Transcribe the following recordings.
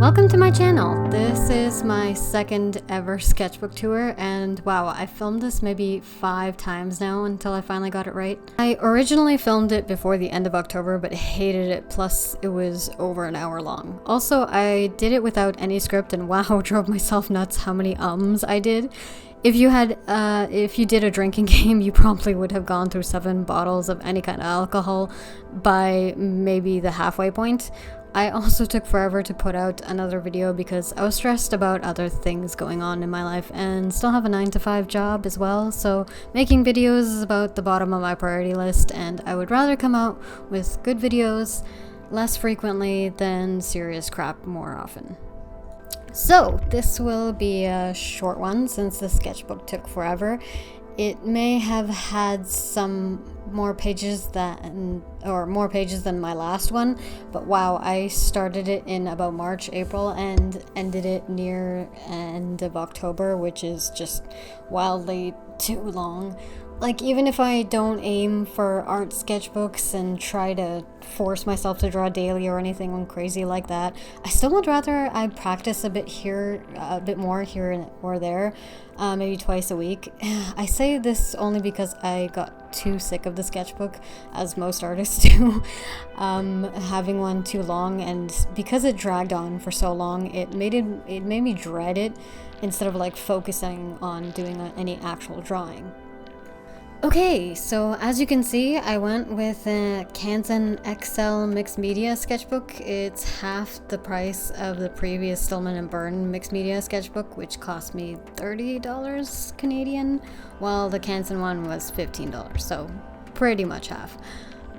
Welcome to my channel. This is my second ever sketchbook tour, and wow, I filmed this maybe 5 times now until I finally got it right. I originally filmed it before the end of October but hated it, plus it was over an hour long. Also, I did it without any script, and wow, drove myself nuts how many ums I did. If you did a drinking game, you probably would have gone through 7 bottles of any kind of alcohol by maybe the halfway point. I also took forever to put out another video because I was stressed about other things going on in my life and still have a 9-to-5 job as well, so making videos is about the bottom of my priority list, and I would rather come out with good videos less frequently than serious crap more often. So this will be a short one since the sketchbook took forever. It may have had some more pages than my last one, but wow, I started it in about March, April, and ended it near end of October, which is just wildly too long. Like, even if I don't aim for art sketchbooks and try to force myself to draw daily or anything crazy like that, I still would rather I practice a bit more here or there, maybe twice a week. I say this only because I got too sick of the sketchbook, as most artists do, having one too long, and because it dragged on for so long, it made me dread it instead of like focusing on doing any actual drawing. Okay, so as you can see, I went with a Canson XL mixed media sketchbook. It's half the price of the previous Stillman & Byrne mixed media sketchbook, which cost me $30 Canadian, while the Canson one was $15, so pretty much half.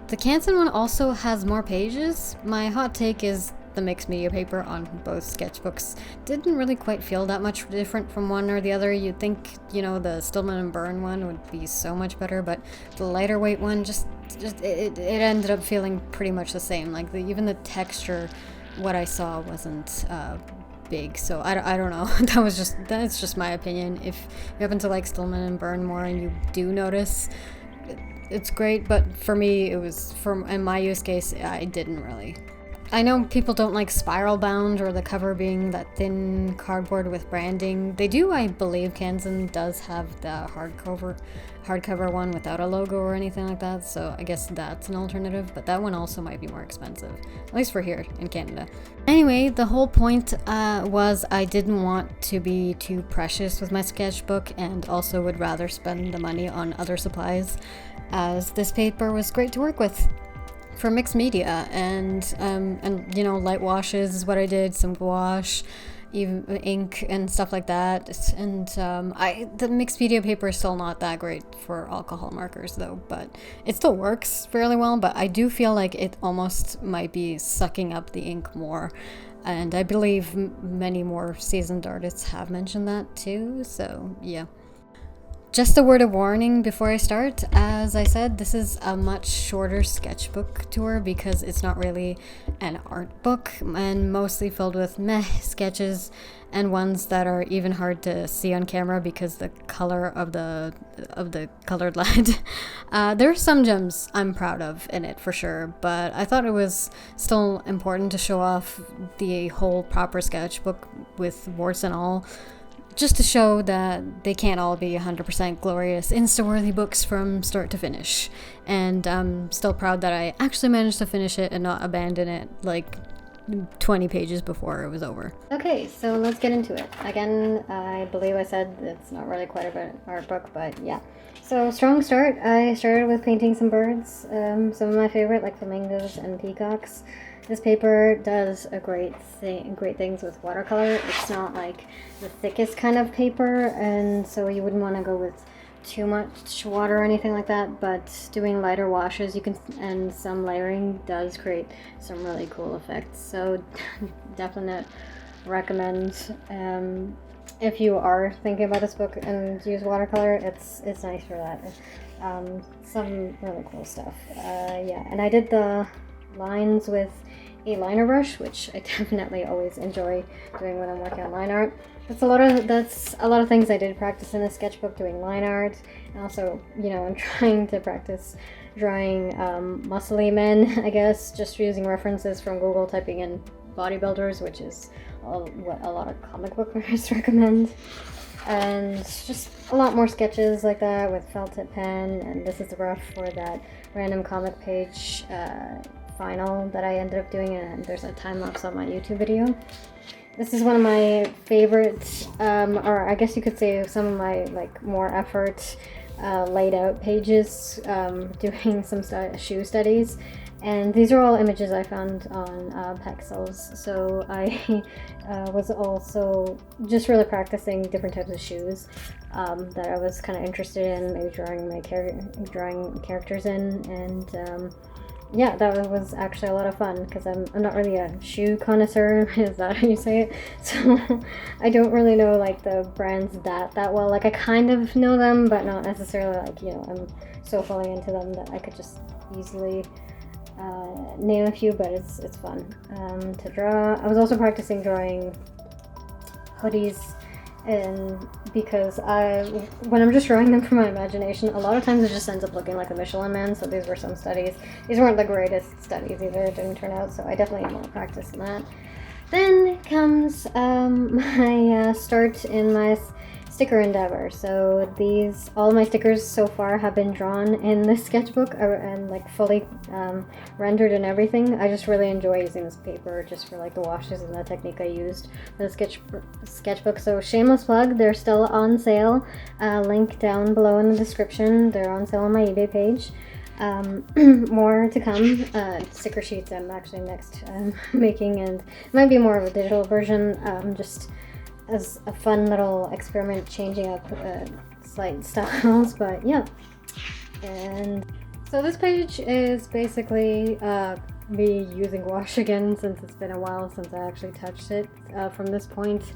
The Canson one also has more pages. My hot take is the mixed media paper on both sketchbooks didn't really quite feel that much different from one or the other. You'd think, the Stillman & Byrne one would be so much better, but the lighter weight one it ended up feeling pretty much the same. Like even the texture, what I saw wasn't big, so I don't know. That's just my opinion. If you happen to like Stillman & Byrne more and you do notice, it's great, but for me, in my use case, I didn't really. I know people don't like spiral bound or the cover being that thin cardboard with branding. They do, I believe Canson does have the hardcover one without a logo or anything like that, so I guess that's an alternative, but that one also might be more expensive, at least for here in Canada. Anyway, the whole point was I didn't want to be too precious with my sketchbook, and also would rather spend the money on other supplies, as this paper was great to work with for mixed media, and light washes is what I did, some gouache, even ink and stuff like that, and the mixed media paper is still not that great for alcohol markers though, but it still works fairly well, but I do feel like it almost might be sucking up the ink more, and I believe many more seasoned artists have mentioned that too, so yeah. Just a word of warning before I start. As I said, this is a much shorter sketchbook tour because it's not really an art book and mostly filled with meh sketches and ones that are even hard to see on camera because the color of the colored lead. There are some gems I'm proud of in it for sure, but I thought it was still important to show off the whole proper sketchbook with warts and all, just to show that they can't all be 100% glorious, Insta-worthy books from start to finish. And I'm still proud that I actually managed to finish it and not abandon it like 20 pages before it was over. Okay, so let's get into it. Again, I believe I said it's not really quite an art book, but yeah. So, strong start. I started with painting some birds, some of my favorite, like flamingos and peacocks. This paper does great things with watercolor. It's not like the thickest kind of paper, and so you wouldn't want to go with too much water or anything like that, but doing lighter washes and some layering does create some really cool effects. So definitely recommend if you are thinking about this book and use watercolor, it's nice for that. Some really cool stuff. Yeah, and I did the lines with a liner brush, which I definitely always enjoy doing when I'm working on line art. That's a lot of things I did practice in the sketchbook, doing line art, and also, I'm trying to practice drawing muscly men, I guess, just using references from Google, typing in bodybuilders, which is what a lot of comic book artists recommend. And just a lot more sketches like that with felt tip pen, and this is the rough for that random comic page final that I ended up doing, and there's a time lapse on my YouTube video. This is one of my favorites, or I guess you could say some of my like more effort laid out pages doing some shoe studies. And these are all images I found on Pexels. So I was also just really practicing different types of shoes that I was kind of interested in, maybe drawing characters in, and yeah, that was actually a lot of fun because I'm not really a shoe connoisseur, is that how you say it? So I don't really know like the brands that well. Like I kind of know them, but not necessarily like, you know, I'm so fully into them that I could just easily name a few, but it's fun to draw. I was also practicing drawing hoodies, and because when I'm just drawing them from my imagination, a lot of times it just ends up looking like a Michelin Man. So these were some studies. These weren't the greatest studies either, it didn't turn out, so I definitely want to practice in that. Then comes my start in my sticker endeavor. So all my stickers so far have been drawn in this sketchbook and like fully rendered and everything. I just really enjoy using this paper just for like the washes and the technique I used for the sketchbook. So shameless plug, they're still on sale. Link down below in the description. They're on sale on my eBay page. More to come. Sticker sheets I'm actually next making, and it might be more of a digital version, just as a fun little experiment, changing up slight styles. But yeah, and so this page is basically me using gouache again, since it's been a while since I actually touched it. From this point,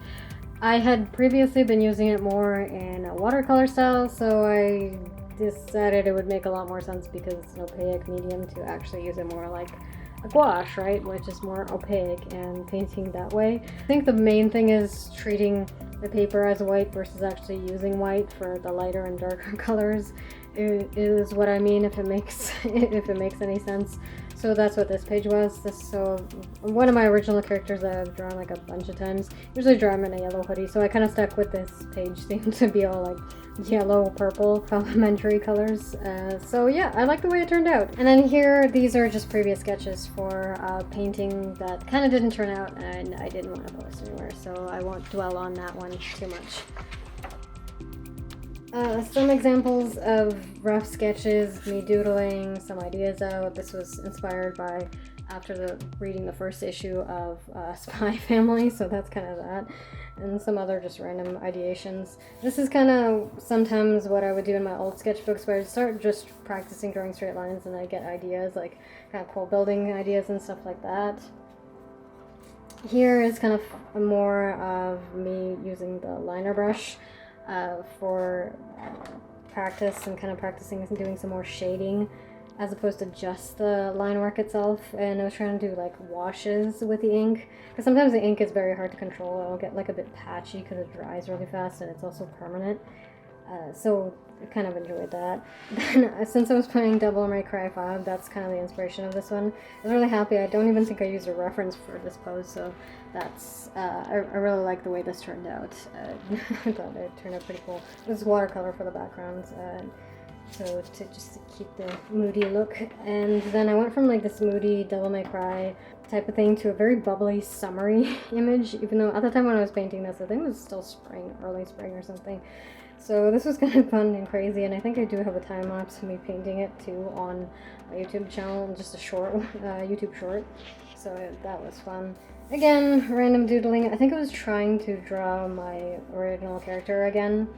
I had previously been using it more in a watercolor style, so I decided it would make a lot more sense, because it's an opaque medium, to actually use it more like a gouache, right, which is more opaque, and painting that way. I think the main thing is treating the paper as white versus actually using white for the lighter and darker colors is what I mean, if it makes any sense. So that's what this page was. So one of my original characters that I've drawn like a bunch of times, usually draw him in a yellow hoodie, so I kind of stuck with this page theme to be all like yellow, purple, complementary colors. So yeah, I like the way it turned out. And then here, these are just previous sketches for painting that kind of didn't turn out, and I didn't want to post anywhere, so I won't dwell on that one too much. Some examples of rough sketches, me doodling some ideas out. This was inspired by after reading the first issue of Spy Family, so that's kind of that. And some other just random ideations. This is kind of sometimes what I would do in my old sketchbooks, where I'd start just practicing drawing straight lines and I get ideas, like kind of cool building ideas and stuff like that. Here is kind of more of me using the liner brush for practice, and kind of practicing and doing some more shading as opposed to just the line work itself. And I was trying to do like washes with the ink, because sometimes the ink is very hard to control. It'll get like a bit patchy because it dries really fast and it's also permanent. So I kind of enjoyed that. Then since I was playing Devil May Cry 5, that's kind of the inspiration of this one. I was really happy. I don't even think I used a reference for this pose, so that's I really like the way this turned out. I thought it turned out pretty cool. This is watercolor for the background, so to keep the moody look. And then I went from like this moody Devil May Cry type of thing to a very bubbly, summery image, even though at the time when I was painting this, I think it was still spring, early spring or something. So this was kind of fun and crazy, and I think I do have a time lapse of me painting it too on my YouTube channel, just a short YouTube short. So that was fun. Again, random doodling. I think I was trying to draw my original character again,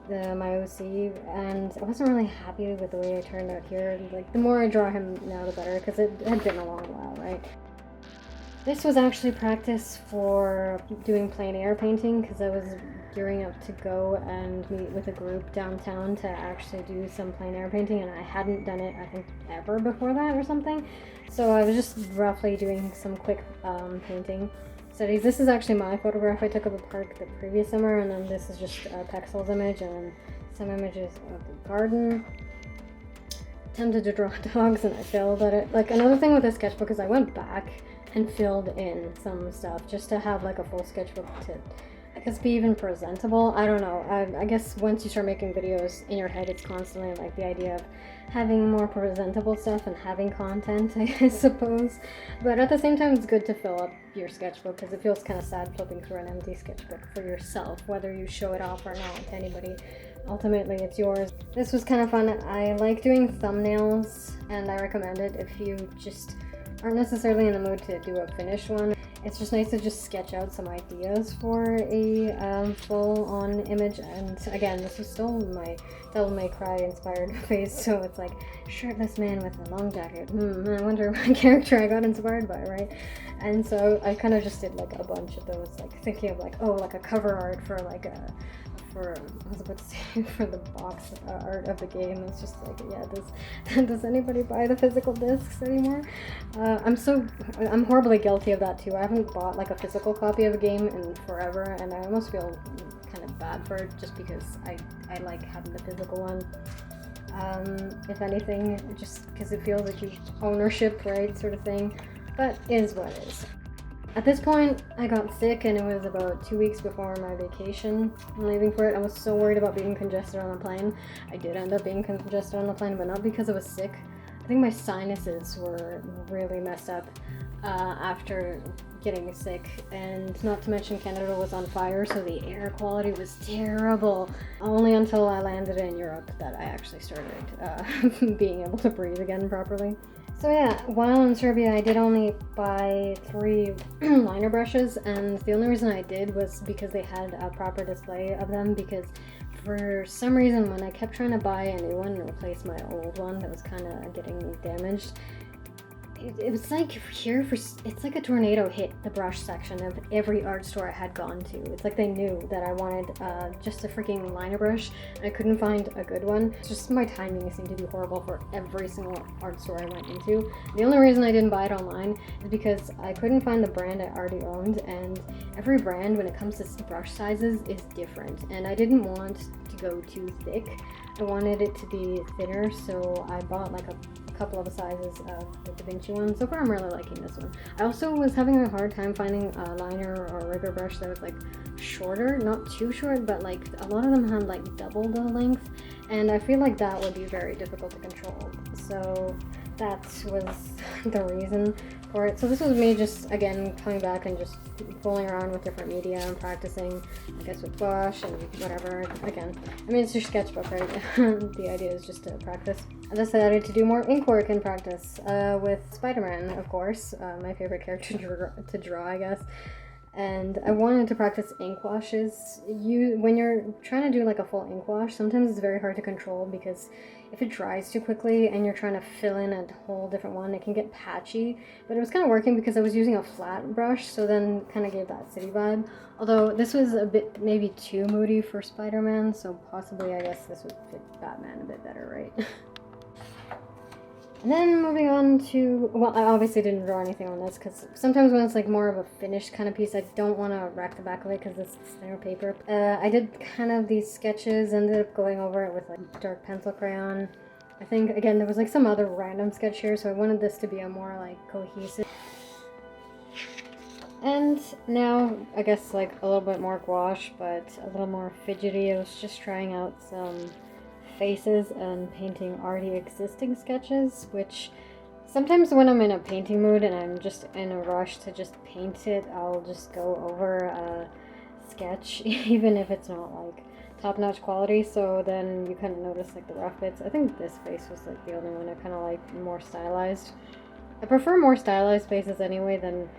my OC, and I wasn't really happy with the way it turned out here. Like, the more I draw him now, the better, because it had been a long while, right? This was actually practice for doing plein air painting, because I was gearing up to go and meet with a group downtown to actually do some plein air painting, and I hadn't done it, I think, ever before that or something. So I was just roughly doing some quick painting studies. This is actually my photograph I took of the park the previous summer, and then this is just a Pexels image and then some images of the garden. Attempted to draw dogs and I failed at it. Like, another thing with this sketchbook is I went back and filled in some stuff just to have like a full sketchbook to, I guess, be even presentable. I don't know. I guess once you start making videos in your head, it's constantly like the idea of having more presentable stuff and having content, I suppose. But at the same time, it's good to fill up your sketchbook because it feels kind of sad flipping through an empty sketchbook for yourself, whether you show it off or not to anybody. Ultimately, it's yours. This was kind of fun. I like doing thumbnails, and I recommend it if you just aren't necessarily in the mood to do a finished one. It's just nice to just sketch out some ideas for a full-on image. And again, this was still my Devil May Cry inspired face, so it's like shirtless man with a long jacket. I wonder what character I got inspired by, right? And so I kind of just did like a bunch of those, like thinking of like, oh, like a cover art for like a I was about to say for the box art of the game. It's just like, yeah, does anybody buy the physical discs anymore? I'm horribly guilty of that too. I haven't bought like a physical copy of a game in forever, and I almost feel kind of bad for it just because I like having the physical one. If anything, just because it feels like you ownership, right, sort of thing. But is what it is. At this point, I got sick, and it was about 2 weeks before my vacation. I'm leaving for it. I was so worried about being congested on the plane. I did end up being congested on the plane, but not because I was sick. I think my sinuses were really messed up after getting sick, and not to mention Canada was on fire, so the air quality was terrible. Only until I landed in Europe that I actually started being able to breathe again properly. So yeah, while in Serbia, I did only buy 3 liner brushes, and the only reason I did was because they had a proper display of them, because for some reason when I kept trying to buy a new one and replace my old one that was kind of getting damaged, it was like it's like a tornado hit the brush section of every art store I had gone to. It's like they knew that I wanted just a freaking liner brush, and I couldn't find a good one. It's just my timing seemed to be horrible for every single art store I went into. The only reason I didn't buy it online is because I couldn't find the brand I already owned, and every brand when it comes to brush sizes is different, and I didn't want to go too thick. I wanted it to be thinner, so I bought like a couple of the sizes of the Da Vinci one. So far I'm really liking this one. I also was having a hard time finding a liner or a rigger brush that was like shorter, not too short, but like a lot of them had like double the length, and I feel like that would be very difficult to control. So that was the reason for it. So this was me just, again, coming back and just fooling around with different media and practicing, I guess, with gouache and whatever. Again, I mean, it's your sketchbook, right? The idea is just to practice. I decided to do more ink work in practice with Spider-Man, of course, my favorite character to draw, I guess. And I wanted to practice ink washes. When you're trying to do like a full ink wash, sometimes it's very hard to control, because if it dries too quickly and you're trying to fill in a whole different one, it can get patchy. But it was kind of working because I was using a flat brush, so then kind of gave that city vibe. Although this was a bit maybe too moody for Spider-Man, so possibly I guess this would fit Batman a bit better, right? And then moving on to, well, I obviously didn't draw anything on this, because sometimes when it's like more of a finished kind of piece, I don't want to wreck the back of it because it's thinner paper. I did kind of these sketches, ended up going over it with like dark pencil crayon. I think, again, there was like some other random sketch here, so I wanted this to be a more like cohesive. And now, I guess like a little bit more gouache, but a little more fidgety. I was just trying out some faces and painting already existing sketches, which sometimes when I'm in a painting mood and I'm just in a rush to just paint it, I'll just go over a sketch, even if it's not like top-notch quality, so then you kind of notice like the rough bits. I think this face was like the only one I kind of like more stylized. I prefer more stylized faces anyway than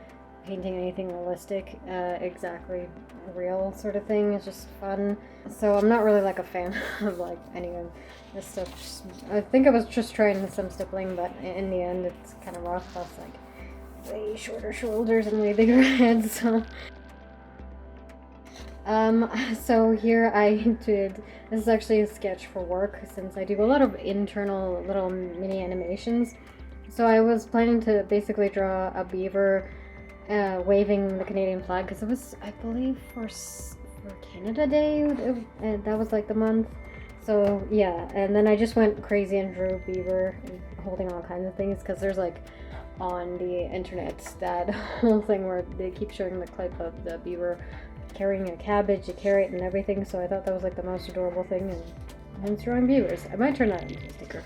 painting anything realistic, exactly real sort of thing. It's just fun. So I'm not really like a fan of like any of this stuff. I think I was just trying some stippling, but in the end it's kind of rough, plus like way shorter shoulders and way bigger heads. So here I did, this is actually a sketch for work, since I do a lot of internal little mini animations. So I was planning to basically draw a beaver waving the Canadian flag, because it was, I believe, for Canada Day, that was like the month. So yeah, and then I just went crazy and drew beaver and holding all kinds of things, because there's like on the internet, that whole thing where they keep showing the clip of the beaver carrying a cabbage, a carrot, and everything. So I thought that was like the most adorable thing, and I'm drawing beavers. I might turn that into a sticker.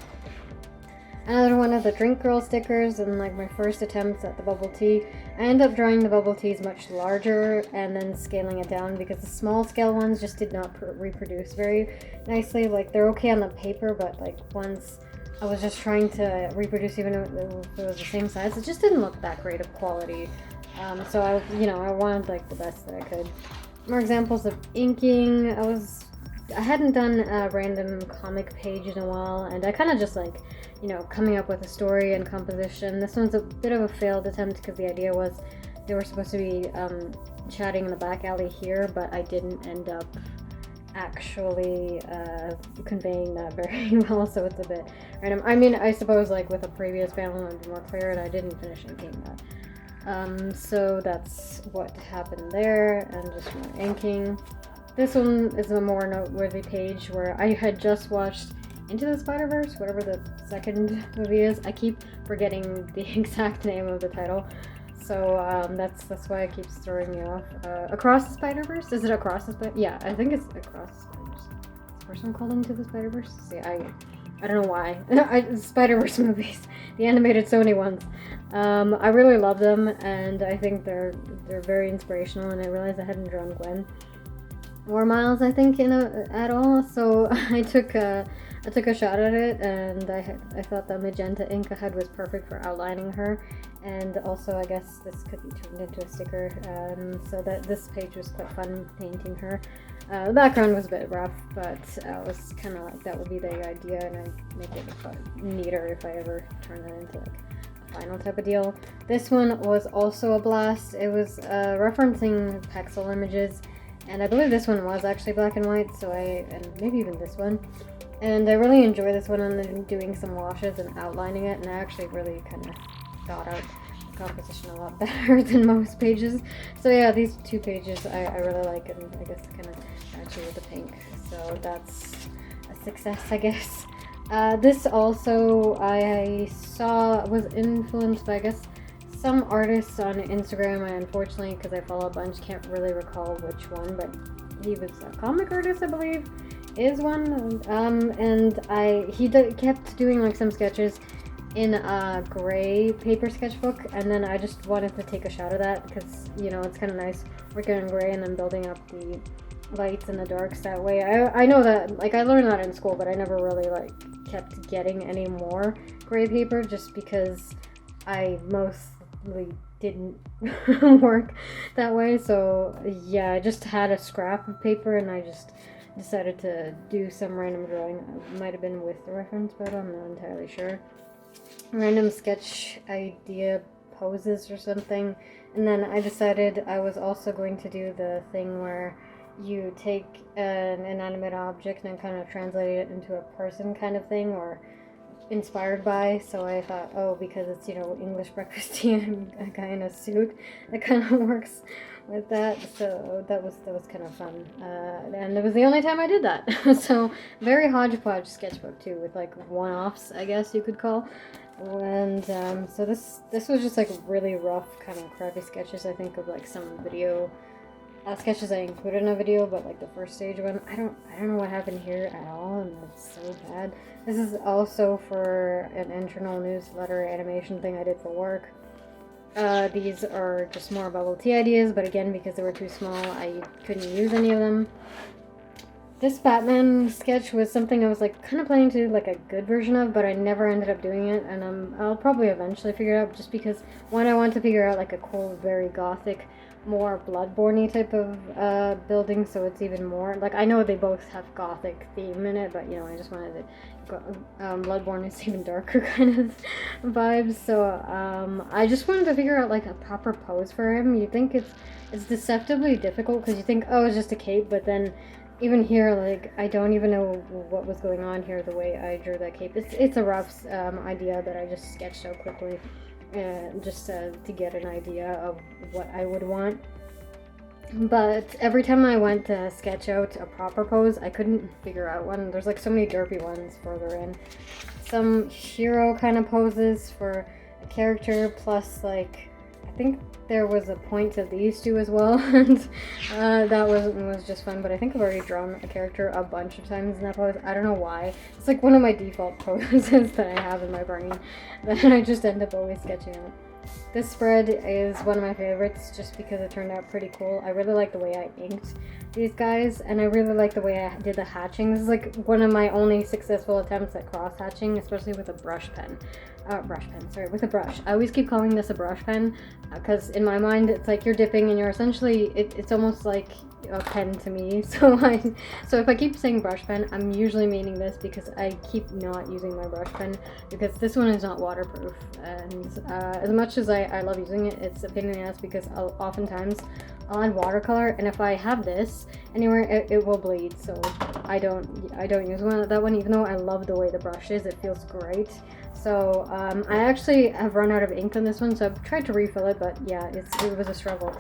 Another one of the Drink Girl stickers, and like my first attempts at the bubble tea. I ended up drawing the bubble teas much larger and then scaling it down because the small scale ones just did not reproduce very nicely. Like they're okay on the paper, but like once I was just trying to reproduce, even if it was the same size, it just didn't look that great of quality. So I wanted like the best that I could. More examples of inking. I hadn't done a random comic page in a while, and I kind of just like, coming up with a story and composition. This one's a bit of a failed attempt because the idea was they were supposed to be chatting in the back alley here, but I didn't end up actually conveying that very well, so it's a bit random. I mean, I suppose like with a previous panel it would be more clear, and I didn't finish inking that. So that's what happened there, and just more inking. This one is a more noteworthy page where I had just watched Into the Spider-Verse, whatever the second movie is. I keep forgetting the exact name of the title, so that's why it keeps throwing me off. Across the Spider-Verse? Is it Across the Spider-Verse? Yeah, I think it's Across the Spider-Verse. Is the first one called Into the Spider-Verse? See, I don't know why. Spider-Verse movies, the animated Sony ones. I really love them, and I think they're very inspirational, and I realized I hadn't drawn Gwen or Miles, I think, at all, so I took a shot at it, and I thought that magenta ink I had was perfect for outlining her, and also I guess this could be turned into a sticker, so that this page was quite fun painting her. The background was a bit rough, but I was kind of like, that would be the idea, and I'd make it neater if I ever turn that into like a final type of deal. This one was also a blast. It was referencing Pexel images, and I believe this one was actually black and white, and maybe even this one. And I really enjoy this one, and then doing some washes and outlining it, and I actually really kind of thought out the composition a lot better than most pages. So yeah, these two pages I really like, and I guess kind of match with the pink. So that's a success, I guess. This also I saw was influenced by, I guess, some artists on Instagram. I unfortunately, because I follow a bunch, can't really recall which one, but he was a comic artist, I believe, is one. And he kept doing like some sketches in a gray paper sketchbook, and then I just wanted to take a shot of that because it's kind of nice working in gray and then building up the lights and the darks that way. I know that, like, I learned that in school, but I never really like kept getting any more gray paper just because I mostly didn't work that way. So yeah, I just had a scrap of paper and I just decided to do some random drawing. It might have been with the reference, but I'm not entirely sure. Random sketch idea poses or something. And then I decided I was also going to do the thing where you take an inanimate object and kind of translate it into a person kind of thing, or inspired by. So I thought, oh, because it's English breakfast tea and a guy in a suit, that kind of works with that. So that was kind of fun, and it was the only time I did that. So very hodgepodge sketchbook too, with like one-offs, I guess you could call. And so this was just like really rough, kind of crappy sketches. I think of like some video sketches I included in a video, but like the first stage one, I don't know what happened here at all, and it's so bad. This is also for an internal newsletter animation thing I did for work. These are just more bubble tea ideas, but again, because they were too small, I couldn't use any of them. This Batman sketch was something I was like kind of planning to do like a good version of, but I never ended up doing it, and I'll probably eventually figure it out, just because one, I want to figure out like a cool, very gothic, more Bloodborne-y type of building, so it's even more like, I know they both have gothic theme in it, but I just wanted it Bloodborne is even darker kind of vibes. So I just wanted to figure out like a proper pose for him. You think it's deceptively difficult because you think, oh, it's just a cape, but then even here, like, I don't even know what was going on here the way I drew that cape. It's a rough idea that I just sketched so quickly, just to get an idea of what I would want. But every time I went to sketch out a proper pose, I couldn't figure out one. There's like so many derpy ones further in. Some hero kind of poses for a character plus like, I think there was a point to these two as well, and that was just fun. But I think I've already drawn a character a bunch of times in that pose. I don't know why. It's like one of my default poses that I have in my brain that I just end up always sketching out. This spread is one of my favorites just because it turned out pretty cool. I really like the way I inked these guys, and I really like the way I did the hatching. This is like one of my only successful attempts at cross hatching, especially with a brush pen. With a brush. I always keep calling this a brush pen because in my mind it's like you're dipping and you're essentially, it's almost like a pen to me. So if I keep saying brush pen, I'm usually meaning this because I keep not using my brush pen because this one is not waterproof, and as much as I love using it, it's a pain in the ass because oftentimes I'll add watercolor, and if I have this anywhere, it will bleed. So I don't use that one, even though I love the way the brush is. It feels great. So I actually have run out of ink on this one, so I've tried to refill it, but yeah, it was a struggle.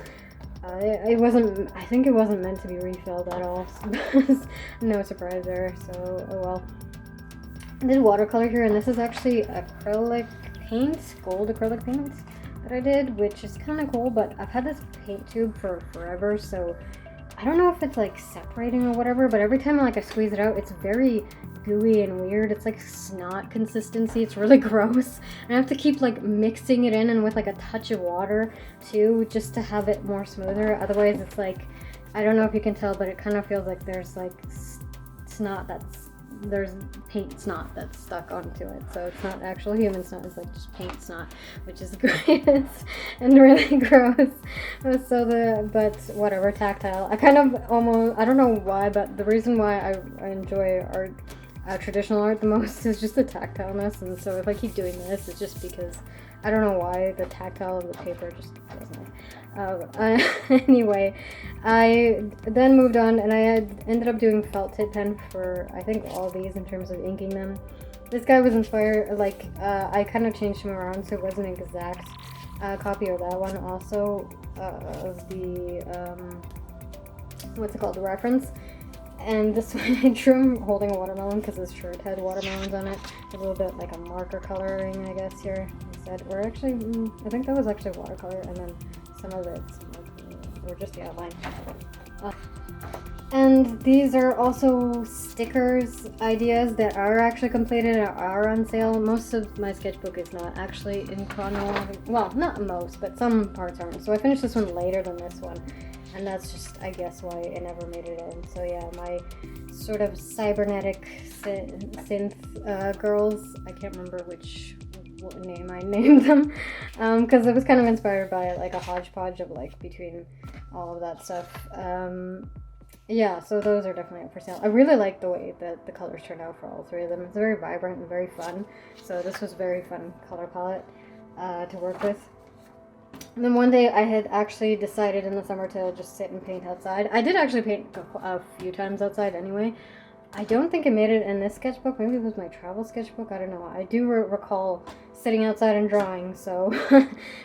It wasn't, I think it wasn't meant to be refilled at all. No surprise there, so oh well. I did watercolor here, and this is actually acrylic paint, gold acrylic paint that I did, which is kind of cool, but I've had this paint tube for forever, so I don't know if it's like separating or whatever, but every time I squeeze it out, it's very gooey and weird. It's like snot consistency. It's really gross. And I have to keep like mixing it in and with like a touch of water too, just to have it more smoother. Otherwise it's like, I don't know if you can tell, but it kind of feels like there's like snot there's paint snot that's stuck onto it. So it's not actual human snot, it's like just paint snot, which is gross and really gross. But whatever, tactile. I kind of almost, I don't know why, but the reason why I enjoy art, traditional art the most is just the tactileness. And so if I keep doing this, it's just because I don't know why, the tactile of the paper just doesn't. Anyway, I then moved on, and I ended up doing felt tip pen for I think all these in terms of inking them. This guy was inspired, like I kind of changed him around so it wasn't an exact copy of that one also of the what's it called, the reference. And this one I drew him holding a watermelon because his shirt had watermelons on it. A little bit like a marker coloring, I guess, here instead. Or actually, I think that was actually watercolor, and then some of it's or just the outline. And these are also stickers ideas that are actually completed and are on sale. Most of my sketchbook is not actually in chronological, well, not most, but some parts aren't. So I finished this one later than this one. And that's just, I guess, why it never made it in. So yeah, my sort of cybernetic synth girls, I can't remember what name I named them, because it was kind of inspired by like a hodgepodge of like between all of that stuff. Yeah, so those are definitely up for sale. I really like the way that the colors turned out for all three of them. It's very vibrant and very fun. So this was a very fun color palette to work with. And then one day I had actually decided in the summer to just sit and paint outside. I did actually paint a few times outside anyway. I don't think it made it in this sketchbook. Maybe it was my travel sketchbook. I don't know. I do recall sitting outside and drawing, so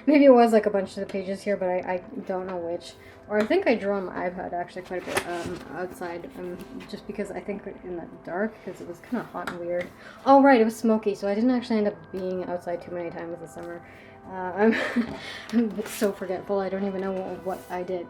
maybe it was like a bunch of the pages here, but I don't know which. Or I think I drew on my iPad actually quite a bit outside, just because I think in the dark, because it was kind of hot and weird. Oh right, it was smoky, so I didn't actually end up being outside too many times this summer. I'm so forgetful, I don't even know what I did.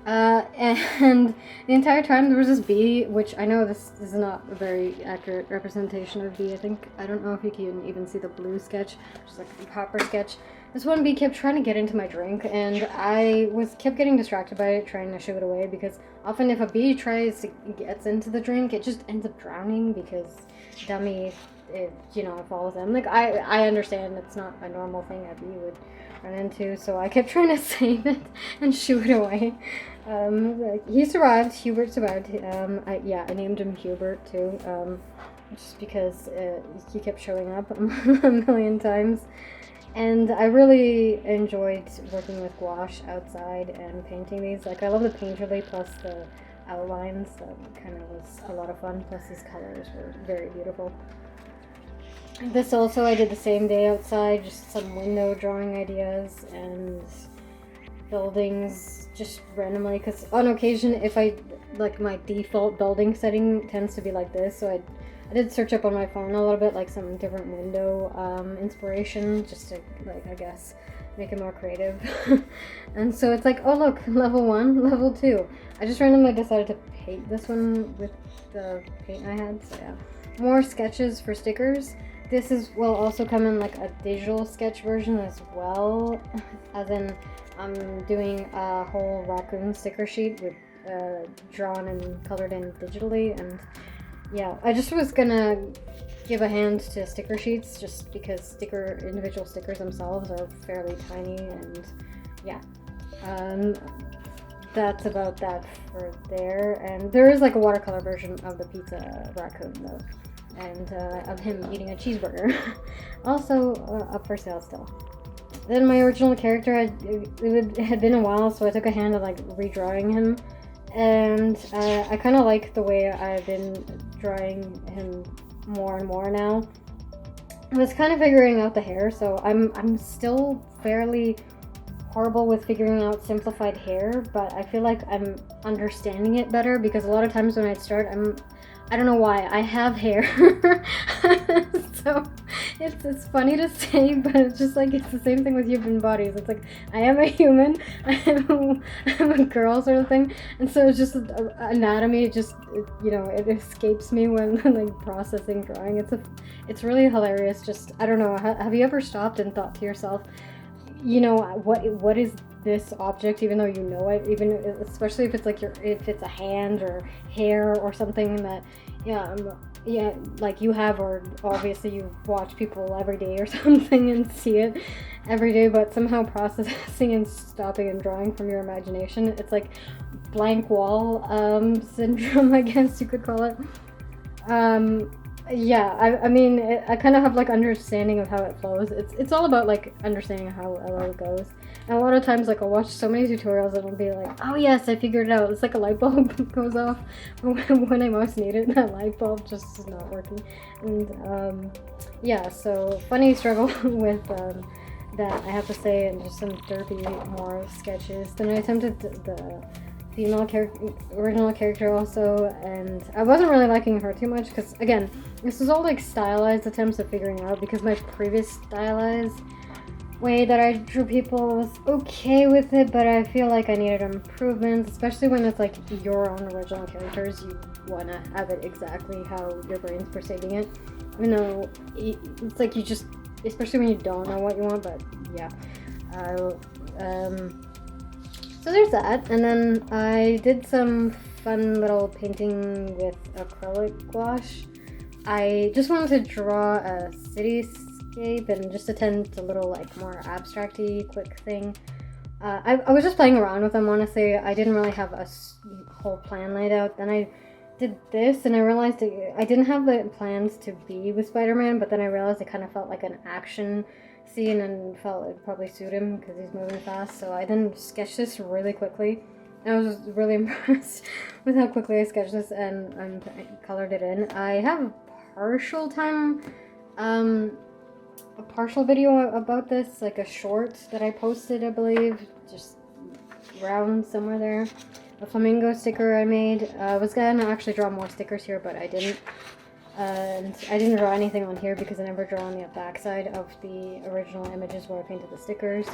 And the entire time there was this bee, which I know this is not a very accurate representation of bee. I don't know if you can even see the blue sketch, which is like a proper sketch. This one bee kept trying to get into my drink, and I kept getting distracted by it, trying to shoo it away, because often if a bee gets into the drink, it just ends up drowning because dummy, it follows them. Like I understand it's not a normal thing a bee would run into, so I kept trying to save it and shoo it away. He survived. Hubert survived. I named him Hubert too, just because he kept showing up a million times. And I really enjoyed working with gouache outside and painting these. Like, I love the painterly plus the outlines. That kind of was a lot of fun. Plus these colors were very beautiful. This also I did the same day outside, just some window drawing ideas and buildings just randomly, because on occasion if I, like, my default building setting tends to be like this, so I did search up on my phone a little bit, like some different window inspiration, just to, like, I guess, make it more creative. And so it's like, oh look, level 1, level 2. I just randomly decided to paint this one with the paint I had, so yeah. More sketches for stickers. This will also come in like a digital sketch version as well, as in I'm doing a whole raccoon sticker sheet with drawn and colored in digitally. And yeah, I just was gonna give a hand to sticker sheets just because individual stickers themselves are fairly tiny, and yeah. That's about that for there. And there is like a watercolor version of the pizza raccoon though, and of him eating a cheeseburger. Also up for sale still. Then my original character, it had been a while, so I took a hand at like redrawing him, and I kind of like the way I've been drawing him more and more now. I was kind of figuring out the hair, so I'm still fairly horrible with figuring out simplified hair, but I feel like I'm understanding it better, because a lot of times when I start, I don't know why, I have hair. So it's funny to say, but it's just like, it's the same thing with human bodies. It's like, I am a human, I'm a girl sort of thing, and so it's just anatomy, it escapes me when like processing drawing. It's really hilarious. Just, I don't know, have you ever stopped and thought to yourself, what is this object, even though you know it, even especially if it's like if it's a hand or hair or something that like you have, or obviously you watch people every day or something and see it every day, but somehow processing and stopping and drawing from your imagination, it's like blank wall syndrome, I guess you could call it. Yeah, I mean, I kind of have like understanding of how it flows. It's all about like understanding how it goes. And a lot of times, like, I'll watch so many tutorials and I'll be like, oh yes, I figured it out. It's like a light bulb goes off when I most need it. That light bulb just is not working. And yeah, so funny struggle with that, I have to say, and just some derpy more sketches. Then I attempted the female original character also, and I wasn't really liking her too much, because again, this was all like stylized attempts at figuring out, because my previous stylized way that I drew people was okay with it, but I feel like I needed improvements, especially when it's like your own original characters. You want to have it exactly how your brain's perceiving it, even though it's like you just, especially when you don't know what you want. But yeah, so there's that. And then I did some fun little painting with acrylic gouache. I just wanted to draw a cityscape and just attempt a little like more abstract-y quick thing. I was just playing around with them, honestly. I didn't really have a whole plan laid out. Then I did this and I realized I didn't have the plans to be with Spider-Man, but then I realized it kind of felt like an action scene and felt it probably suit him because he's moving fast. So I then sketched this really quickly. I was really impressed with how quickly I sketched this and colored it in. I have a partial video about this, like a short that I posted, I believe, just around somewhere there. A flamingo sticker I made. I was gonna actually draw more stickers here, but I didn't. And I didn't draw anything on here because I never draw on the backside of the original images where I painted the stickers.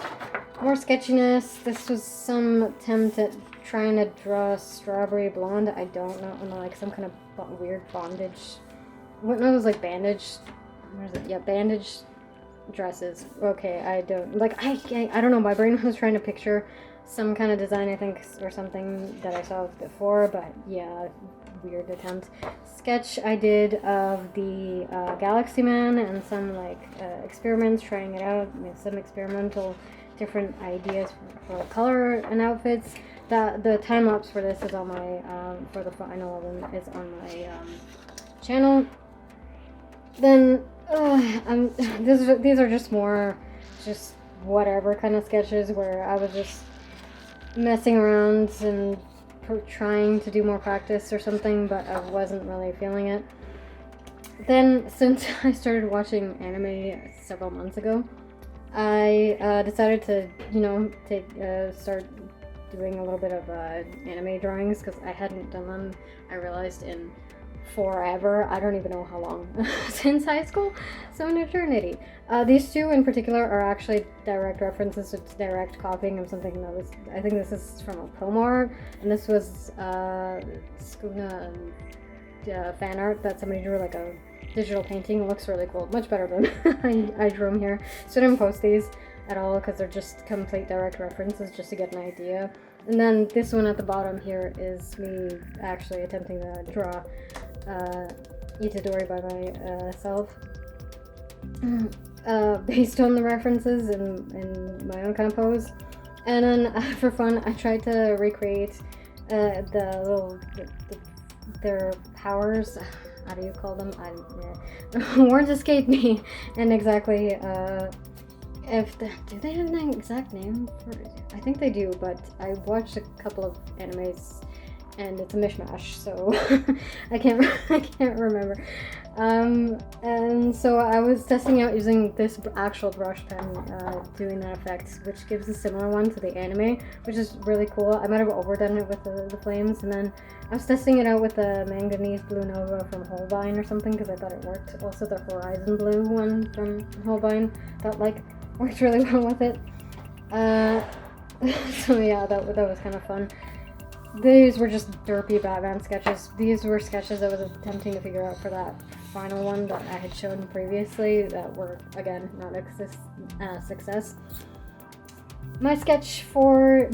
More sketchiness. This was some attempt at trying to draw strawberry blonde. I don't know, like some kind of weird bondage. What? No, it was like bandage. Where is it? Yeah, bandage dresses. Okay, I don't like. I don't know. My brain was trying to picture some kind of design, I think, or something that I saw before. But yeah, weird attempt. Sketch I did of the Galaxy Man and some like experiments, trying it out. Some experimental different ideas for color and outfits. The time lapse for this is on my for the final one is on my channel. Then these are just more just whatever kind of sketches where I was just messing around and trying to do more practice or something, but I wasn't really feeling it. Then, since I started watching anime several months ago, I decided to, start doing a little bit of anime drawings because I hadn't done them, I realized, in forever. I don't even know how long since high school, so an eternity. These two in particular are actually direct references. It's direct copying of something that was, I think this is from a promo art, and this was Skuna fan art that somebody drew, like a digital painting. It looks really cool, much better than I drew them here. So I didn't post these at all because they're just complete direct references just to get an idea. And then this one at the bottom here is me actually attempting to draw Itadori by myself, based on the references in my own kind of pose. And then for fun, I tried to recreate their powers. How do you call them? Words escape me. And exactly, do they have an exact name for it? I think they do, but I watched a couple of animes and it's a mishmash, so I can't remember. And so I was testing out using this actual brush pen, doing that effect, which gives a similar one to the anime, which is really cool. I might have overdone it with the flames, and then I was testing it out with the Manganese Blue Nova from Holbein or something because I thought it worked. Also the Horizon Blue one from Holbein that worked really well with it. So yeah, that was kind of fun. These were just derpy Batman sketches. These were sketches I was attempting to figure out for that final one that I had shown previously that were, again, not a success. My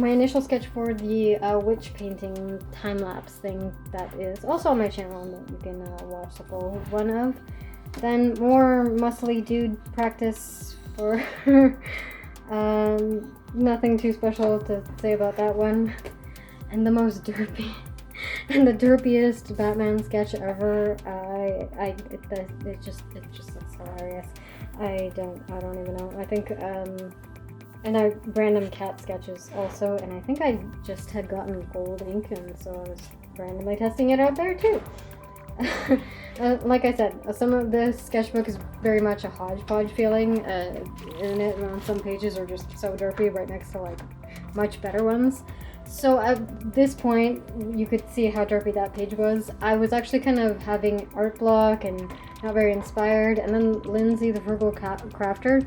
initial sketch for the witch painting time-lapse thing that is also on my channel and that you can watch the full one of. Then more muscly dude practice for nothing too special to say about that one. And the most derpy and the derpiest Batman sketch ever. It just looks hilarious. I don't even know. I think and I random cat sketches also, and I think I just had gotten gold ink, and so I was randomly testing it out there too. Like I said, some of the sketchbook is very much a hodgepodge feeling, and on some pages are just so derpy right next to much better ones. So at this point, you could see how derpy that page was. I was actually kind of having art block and not very inspired, and then Lindsay, the Virgo Crafter,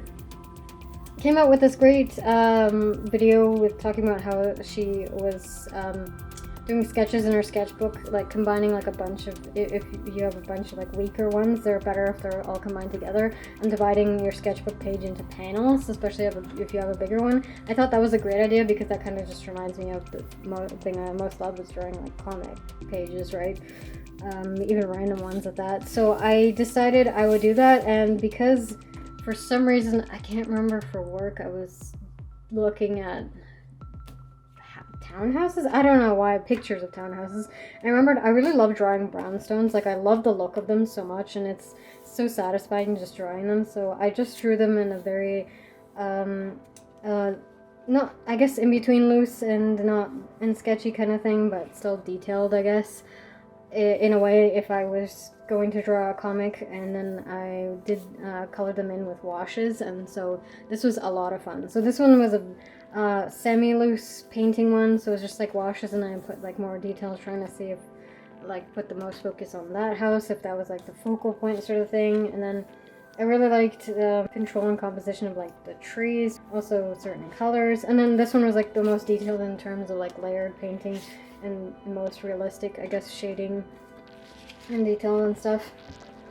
came out with this great video with talking about how she was doing sketches in her sketchbook, combining a bunch of, if you have a bunch of weaker ones, they're better if they're all combined together, and dividing your sketchbook page into panels, especially if you have a bigger one. I thought that was a great idea because that kind of just reminds me of the thing I most loved was drawing comic pages, right? Even random ones at that. So I decided I would do that, and because for some reason, I can't remember, for work, I was looking at townhouses? I don't know why, pictures of townhouses. I remembered I really love drawing brownstones. I love the look of them so much, and it's so satisfying just drawing them. So I just drew them in a very, not, I guess, in between loose and not and sketchy kind of thing, but still detailed, I guess, in a way, if I was going to draw a comic. And then I did color them in with washes, and so this was a lot of fun. So this one was a semi-loose painting one, so it was just washes, and I put more details, trying to see if put the most focus on that house, if that was the focal point sort of thing. And then I really liked the control and composition of the trees, also certain colors. And then this one was the most detailed in terms of layered painting and most realistic, I guess, shading and detail and stuff.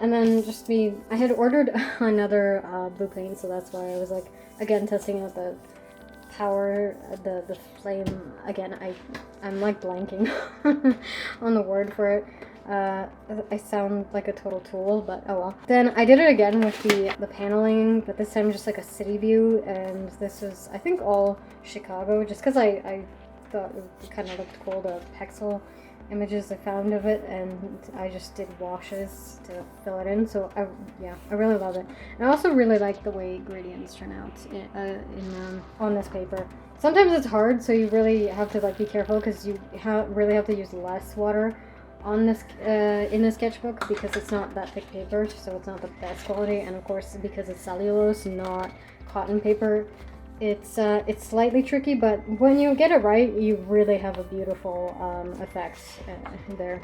And then just I had ordered another blue paint, so that's why I was again testing out the power, the flame. Again, I'm blanking on the word for it. I sound like a total tool, but oh well. Then I did it again with the paneling, but this time just a city view, and this was, I think, all Chicago, just because I thought it kind of looked cool, the pixel images I found of it, and I just did washes to fill it in. So I really love it. And I also really like the way gradients turn out on this paper. Sometimes it's hard, so you really have to be careful, because you really have to use less water on this in the sketchbook, because it's not that thick paper, so it's not the best quality. And of course, because it's cellulose, not cotton paper, It's slightly tricky, but when you get it right, you really have a beautiful effect there.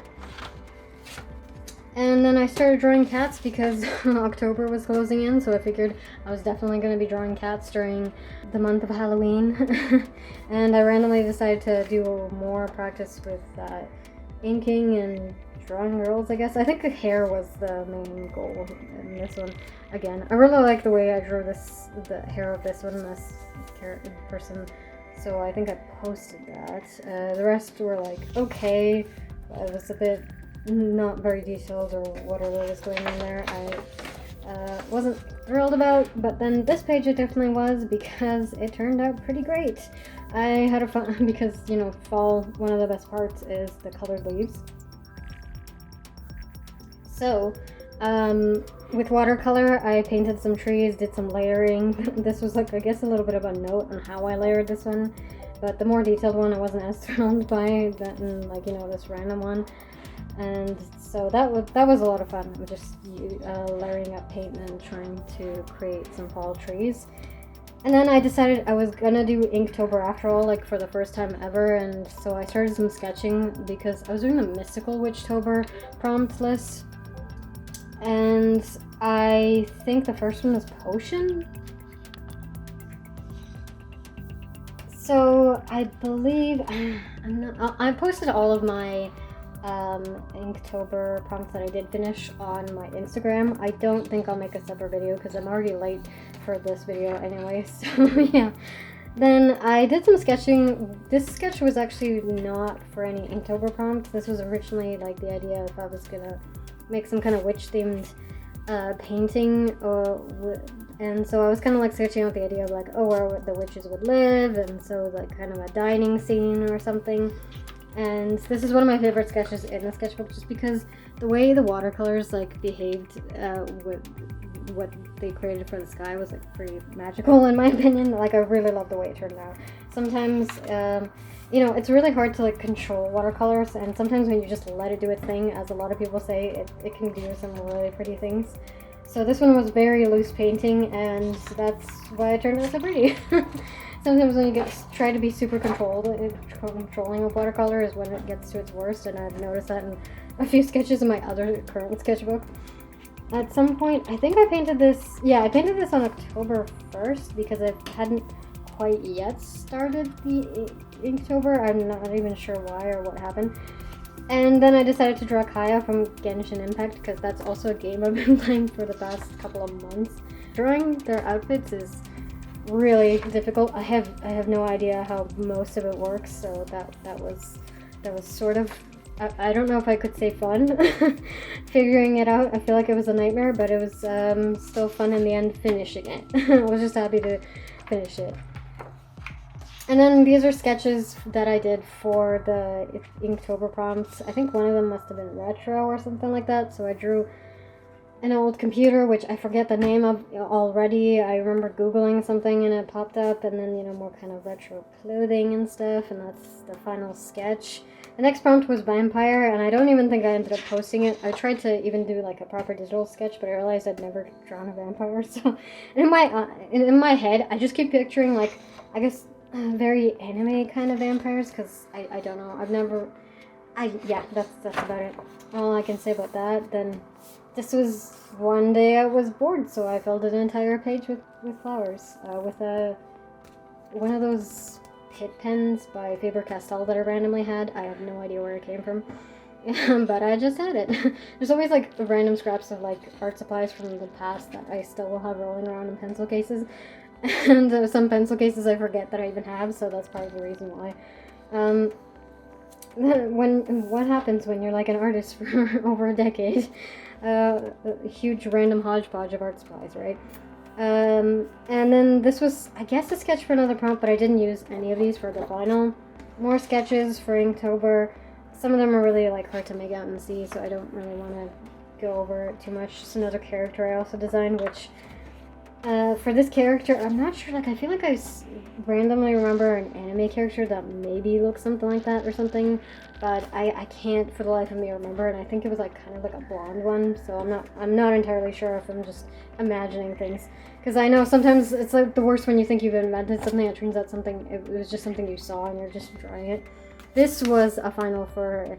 And then I started drawing cats because October was closing in, so I figured I was definitely going to be drawing cats during the month of Halloween. And I randomly decided to do more practice with inking and drawing girls, I guess. I think the hair was the main goal in this one. Again, I really like the way I drew the hair of this one, this person, so I think I posted that. The rest were like, okay, it was a bit not very detailed or whatever was going on there. I wasn't thrilled about, but then this page it definitely was, because it turned out pretty great. I had a fun because, you know, fall, one of the best parts is the colored leaves. So with watercolor I painted some trees, did some layering. This was like, I guess, a little bit of a note on how I layered this one, but the more detailed one I wasn't as thrilled by than, like, you know, this random one. And so that was a lot of fun, just layering up paint and trying to create some fall trees. And then I decided I was gonna do Inktober after all, like for the first time ever, and so I started some sketching because I was doing the Mystical Witchtober prompt list, and I think the first one was Potion. So I believe I posted all of my Inktober prompts that I did finish on my Instagram. I don't think I'll make a separate video because I'm already late for this video anyway, so yeah. Then I did some sketching. This sketch was actually not for any Inktober prompts. This was originally like the idea if I was gonna make some kind of witch themed painting, and so I was kind of like sketching out the idea of like, oh, where the witches would live, and so like kind of a dining scene or something. And this is one of my favorite sketches in the sketchbook, just because the way the watercolors like behaved with what they created for the sky was like pretty magical in my opinion. Like, I really love the way it turned out. Sometimes you know, it's really hard to like control watercolors, and sometimes when you just let it do its thing, as a lot of people say, it can do some really pretty things. So this one was very loose painting, and that's why it turned out so pretty. Sometimes when you try to be super controlling with watercolor is when it gets to its worst, and I've noticed that in a few sketches in my other current sketchbook. At some point, I think I painted this, yeah, I painted this on October 1st because I hadn't quite yet started the Inktober. I'm not even sure why or what happened. And then I decided to draw Kaya from Genshin Impact because that's also a game I've been playing for the past couple of months. Drawing their outfits is really difficult. I have no idea how most of it works, so that was sort of, I don't know if I could say fun figuring it out. I feel like it was a nightmare, but it was still fun in the end finishing it. I was just happy to finish it. And then these are sketches that I did for the Inktober prompts. I think one of them must have been retro or something like that, so I drew an old computer, which I forget the name of already. I remember Googling something and it popped up, and then, you know, more kind of retro clothing and stuff, and that's the final sketch. The next prompt was Vampire, and I don't even think I ended up posting it. I tried to even do like a proper digital sketch, but I realized I'd never drawn a vampire, so in my head, I just keep picturing, like, I guess, very anime kind of vampires, because I don't know, yeah, that's about it. All I can say about that. Then this was one day I was bored, so I filled an entire page with flowers, with one of those Pit pens by Faber-Castell that I randomly had. I have no idea where it came from, but I just had it. There's always like random scraps of like art supplies from the past that I still will have rolling around in pencil cases, and some pencil cases I forget that I even have, so that's probably the reason why. What happens when you're like an artist for over a decade? A huge random hodgepodge of art supplies, right? And then this was, I guess, a sketch for another prompt, but I didn't use any of these for the final. More sketches for Inktober. Some of them are really like hard to make out and see, so I don't really want to go over it too much. Just another character I also designed, which For this character, I'm not sure, like, I feel like randomly remember an anime character that maybe looks something like that or something, but I can't for the life of me remember, and I think it was, like, kind of like a blonde one, so I'm not entirely sure if I'm just imagining things, because I know sometimes it's, like, the worst when you think you've invented something, it turns out it was just something you saw and you're just drawing it. This was a final for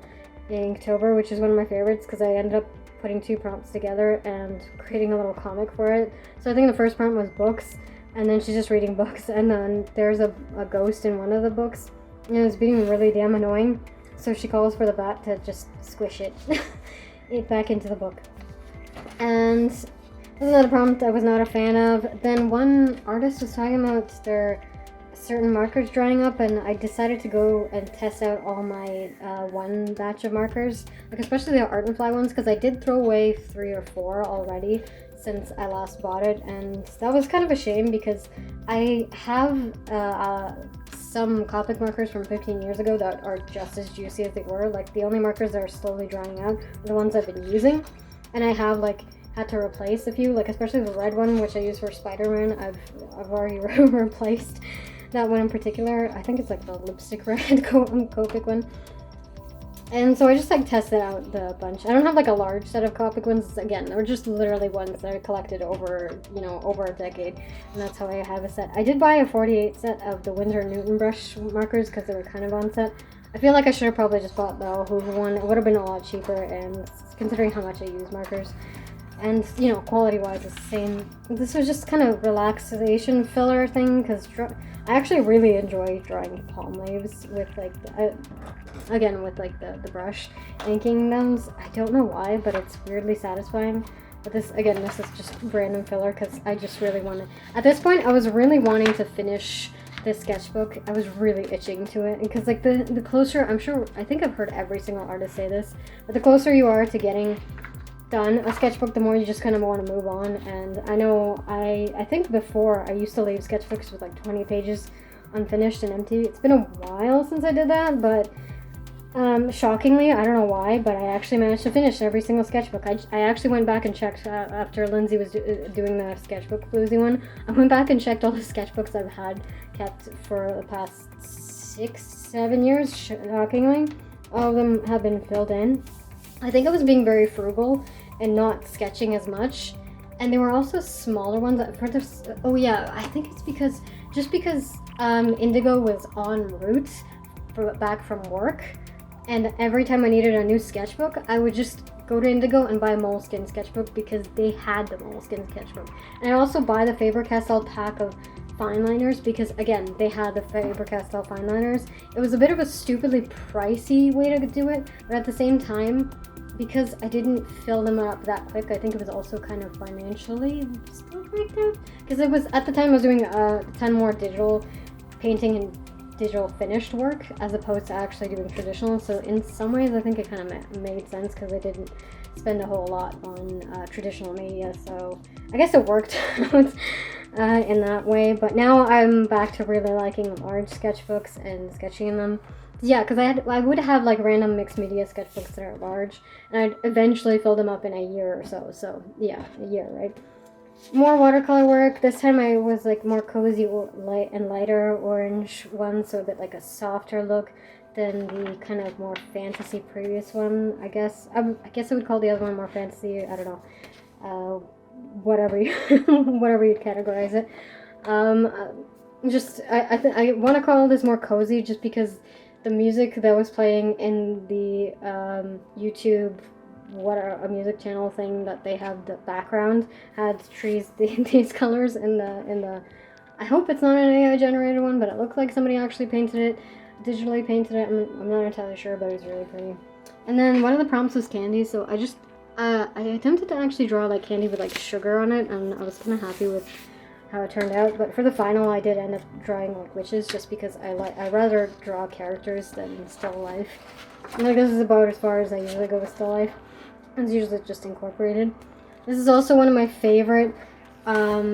Inktober, which is one of my favorites, because I ended up putting 2 prompts together and creating a little comic for it. So I think the first prompt was books, and then she's just reading books, and then there's a ghost in one of the books, and it was being really damn annoying, so she calls for the bat to just squish it back into the book. And this is another prompt I was not a fan of. Then one artist was talking about their certain markers drying up, and I decided to go and test out all my one batch of markers, like especially the Art and Fly ones, because I did throw away 3 or 4 already since I last bought it, and that was kind of a shame because I have some Copic markers from 15 years ago that are just as juicy as they were. Like, the only markers that are slowly drying out are the ones I've been using, and I have, like, had to replace a few, like especially the red one, which I use for Spider-Man. I've already replaced that one in particular. I think it's like the lipstick red Copic one. And so I just like tested out the bunch. I don't have like a large set of Copic ones. Again, they're just literally ones that I collected over, over a decade. And that's how I have a set. I did buy a 48 set of the Winsor & Newton brush markers because they were kind of on set. I feel like I should have probably just bought the Hoover one. It would have been a lot cheaper, and considering how much I use markers. And, quality-wise, it's the same. This was just kind of relaxation filler thing, because I actually really enjoy drawing palm leaves with, like, the brush, inking them. I don't know why, but it's weirdly satisfying. But this is just random filler, because I just really want to... At this point, I was really wanting to finish this sketchbook. I was really itching to it, because, like, the closer... I think I've heard every single artist say this, but the closer you are to getting done a sketchbook, the more you just kind of want to move on. And I know I think before I used to leave sketchbooks with like 20 pages unfinished and empty. It's been a while since I did that, but shockingly, I don't know why, but I actually managed to finish every single sketchbook. I actually went back and checked after Lindsay was doing the sketchbook bluesy one. I went back and checked all the sketchbooks I've had kept for the past 6-7 years. Shockingly, all of them have been filled in. I think I was being very frugal and not sketching as much, and there were also smaller ones. Oh yeah, I think it's because Indigo was en route back from work, and every time I needed a new sketchbook, I would just go to Indigo and buy a Moleskine sketchbook because they had the Moleskine sketchbook. And I also buy the Faber-Castell pack of fine liners because, again, they had the Faber-Castell fine liners. It was a bit of a stupidly pricey way to do it, but at the same time, because I didn't fill them up that quick, I think it was also kind of financially still freaked out. Because it was, at the time, I was doing 10 more digital painting and digital finished work as opposed to actually doing traditional. So in some ways, I think it kind of made sense because I didn't spend a whole lot on traditional media. So I guess it worked out in that way. But now I'm back to really liking large sketchbooks and sketching in them. Yeah, because I would have like random mixed media sketchbooks that are large, and I'd eventually fill them up in a year or so. So yeah, a year, right? More watercolor work. This time I was like more cozy, light and lighter orange one, so a bit like a softer look than the kind of more fantasy previous one. I guess I would call the other one more fantasy. I don't know, whatever you whatever you'd categorize it. I want to call this more cozy, just because the music that was playing in the YouTube, a music channel thing that they have, the background had trees, these colors in the. I hope it's not an AI generated one, but it looked like somebody actually digitally painted it. I'm not entirely sure, but it was really pretty. And then one of the prompts was candy, so I attempted to actually draw like candy with like sugar on it, and I was kind of happy with how it turned out. But for the final, I did end up drawing like witches, just because I rather draw characters than still life. And like, this is about as far as I usually go with still life. It's usually just incorporated. This is also one of my favorite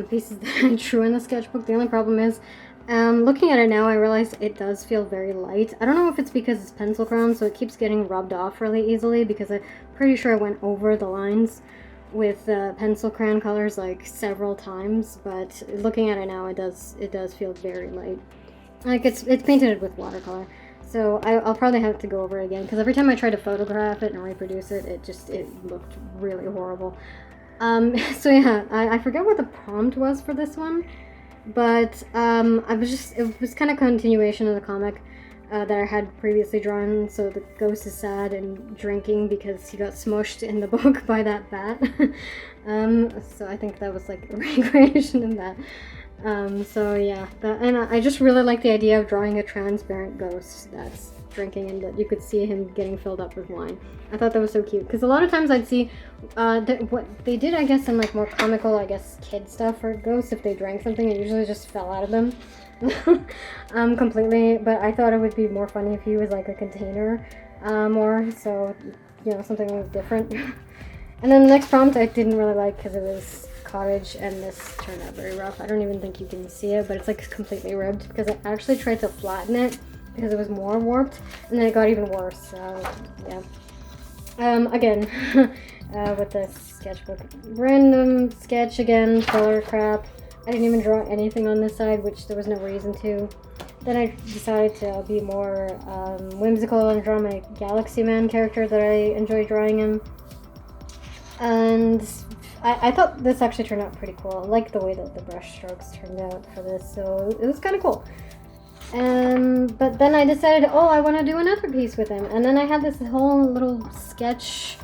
pieces that I drew in the sketchbook. The only problem is, looking at it now, I realize it does feel very light. I don't know if it's because it's pencil crayon, so it keeps getting rubbed off really easily, because I'm pretty sure I went over the lines with pencil crayon colors like several times, but looking at it now, it does feel very light. Like it's painted with watercolor. So I'll probably have to go over it again, because every time I try to photograph it and reproduce it, it looked really horrible. So yeah, I forget what the prompt was for this one, but it was kind of continuation of the comic that I had previously drawn. So the ghost is sad and drinking because he got smushed in the book by that bat. So I think that was like a recreation of that. So yeah, and I just really like the idea of drawing a transparent ghost that's drinking and that you could see him getting filled up with wine. I thought that was so cute, because a lot of times I'd see what they did, I guess, in like more comical, I guess, kid stuff for ghosts. If they drank something, it usually just fell out of them completely. But I thought it would be more funny if he was like a container more, so you know, something different. And then the next prompt I didn't really like because it was cottage, and this turned out very rough. I don't even think you can see it, but it's like completely ribbed because I actually tried to flatten it because it was more warped, and then it got even worse. So yeah. Again, with this sketchbook, random sketch again, color crap. I didn't even draw anything on this side, which there was no reason to. Then I decided to be more whimsical and draw my Galaxy Man character that I enjoy drawing him. And I thought this actually turned out pretty cool. I like the way that the brush strokes turned out for this, so it was kind of cool. But then I decided, oh, I want to do another piece with him. And then I had this whole little sketch,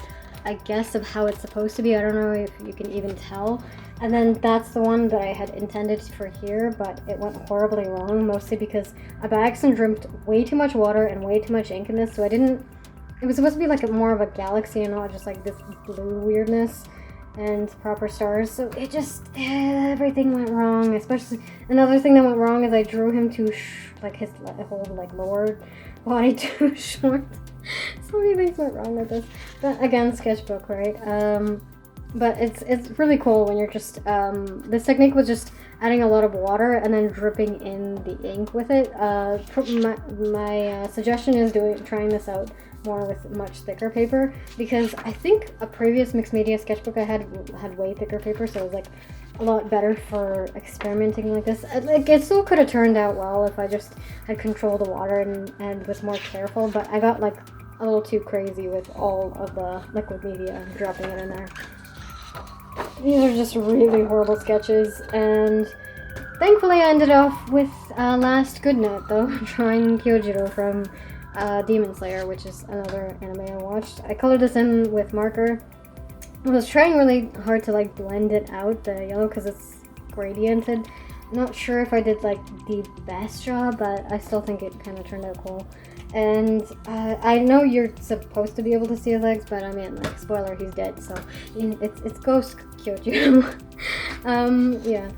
I guess, of how it's supposed to be. I don't know if you can even tell. And then that's the one that I had intended for here, but it went horribly wrong, mostly because I by accident dripped way too much water and way too much ink in this, so I didn't... It was supposed to be like more of a galaxy and not just like this blue weirdness and proper stars, so it just... everything went wrong. Especially, another thing that went wrong is I drew him too like his whole like lower body too short. So many things went wrong with this. But again, sketchbook, right? But it's really cool when you're just... this technique was just adding a lot of water and then dripping in the ink with it. My suggestion is trying this out more with much thicker paper, because I think a previous mixed media sketchbook I had way thicker paper, so it was like a lot better for experimenting like this. Like, it still could have turned out well if I just had controlled the water and was more careful, but I got like a little too crazy with all of the liquid media, dropping it in there. These are just really horrible sketches, and thankfully I ended off with last good note though, drawing Kyojiro from Demon Slayer, which is another anime I watched. I colored this in with marker. I was trying really hard to like blend it out, the yellow, because it's gradiented. Not sure if I did like the best job, but I still think it kind of turned out cool. And I know you're supposed to be able to see his legs, but I mean, like, spoiler, he's dead, so it's Ghost Kyojiro. Yeah.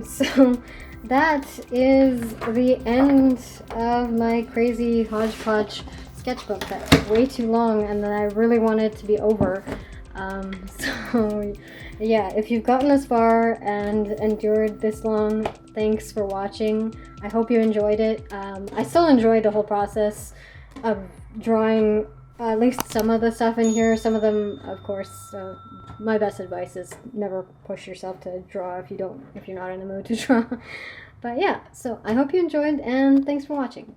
So that is the end of my crazy hodgepodge sketchbook that's way too long and that I really wanted to be over. So yeah, if you've gotten this far and endured this long, thanks for watching. I hope you enjoyed it. I still enjoyed the whole process of drawing at least some of the stuff in here. Some of them, of course, my best advice is never push yourself to draw if you're not in the mood to draw. But yeah, so I hope you enjoyed, and thanks for watching.